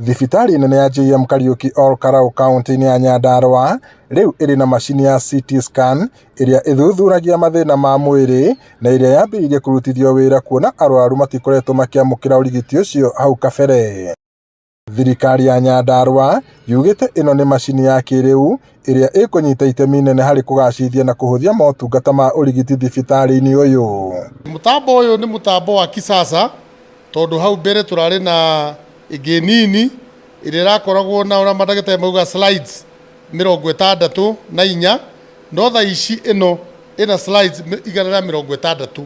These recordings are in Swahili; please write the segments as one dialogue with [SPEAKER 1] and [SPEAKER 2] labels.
[SPEAKER 1] Thibitarĩ nene ya JM Kariuki Karau kaunti-inĩ ya Nyandarua rĩu ĩrĩ na macini ya CT scan ĩrĩa ĩthuthuragia mathĩna ma mwĩrĩ na ĩrĩa yambĩrĩirie kũrutithio wĩra kuona arwaru matikoretwo makĩamũkĩra ũrigiti ũcio hau kabere. Thirikari ya Nyandarua yugĩte ĩno nĩ macini ya kĩrĩu ĩrĩa ĩkũnyita itemi inene harĩ kũgacĩrithia na kũhũthia motungata ma ũrigiti thibitarĩ-inĩ ũyũ.
[SPEAKER 2] Mũtambo ũyũ nĩ mũtambo wa kisasa tondũ hau mbere tũrarĩ na ĩngĩ nini ĩrĩa ĩrakoragwo na ũrĩa mandagĩtarĩ mauga slides 64 no thaa ici ĩno ĩna slides 160.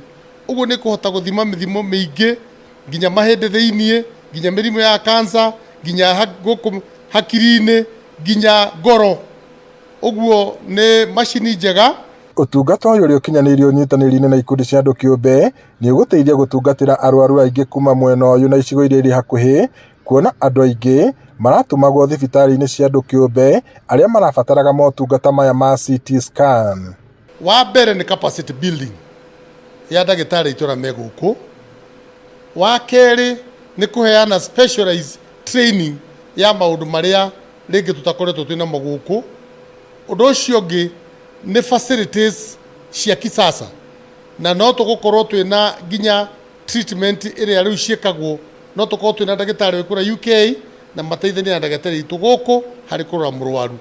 [SPEAKER 2] Ũguo nĩ kũhota gũthima mĩthimo mĩingĩ nginya mahĩndĩ thĩinĩ, nginya mĩrimũ ya cancer, nginya gũkũ hakiri-inĩ, nginya ngoro. Ũguo nĩ macini njega.
[SPEAKER 1] Ũtungata ũyũ ũrĩa ũkinyanĩirie ũnyitanĩri-inĩ na ikundi cia andũ kĩũmbe nĩ ũgũteithia gũtungatĩra arwaru aingĩ kuma mwena ũyũ na icigo iria irĩ hakuhĩ, kuona andũ aingĩ maratumagwo thibitarĩ-inĩ cia andũ kĩũmbe arĩa marabataraga motungata maya ma CT scan.
[SPEAKER 2] Wa mbere nĩ capacity building ya ndagĩtarĩ itũra me gũkũ. Wa kerĩ nĩ kũheana specialized training ya maũndũ marĩa rĩngĩ tũtakoretwo twĩna magũkũ. Ũndũ ũcio ũngĩ nĩ facilities cia kisasa na no tũgũkorwo twĩna nginya treatment ĩrĩa rĩu ciĩkagwo, no tũkorwo twĩna ndagĩtarĩ wĩ kũrĩa UK na mateithania na ndagĩtarĩ itũ gũkũ harĩ kũrora mũrwaru.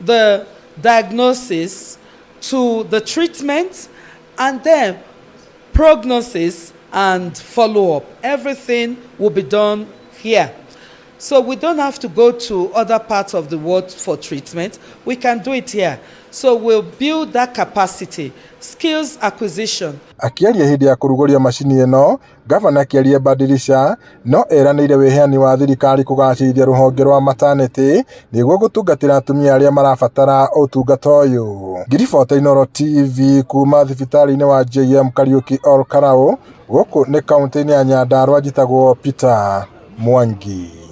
[SPEAKER 3] The diagnosis to the treatment and then prognosis and follow-up. Everything will be done here. So we don't have to go to other parts of the world for treatment. We can do it here. So we'll build that capacity, skills acquisition.
[SPEAKER 1] Akiaria hĩndĩ ya kũrugũria macini ĩno, Gavana Kiaria Badirisha no eranĩire wĩheani wa thirikari kũgacĩrithia rũhonge rwa maternity nĩguo gũtungatĩra atumia arĩa marabatara ũtungata ũyũ. Ngiribota Inooro TV kuma thibitarĩ-inĩ wa JM Kariuki Karau gũkũ nĩ kaunti-inĩ ya Nyandarua, njĩtagwo Peter Mwangi.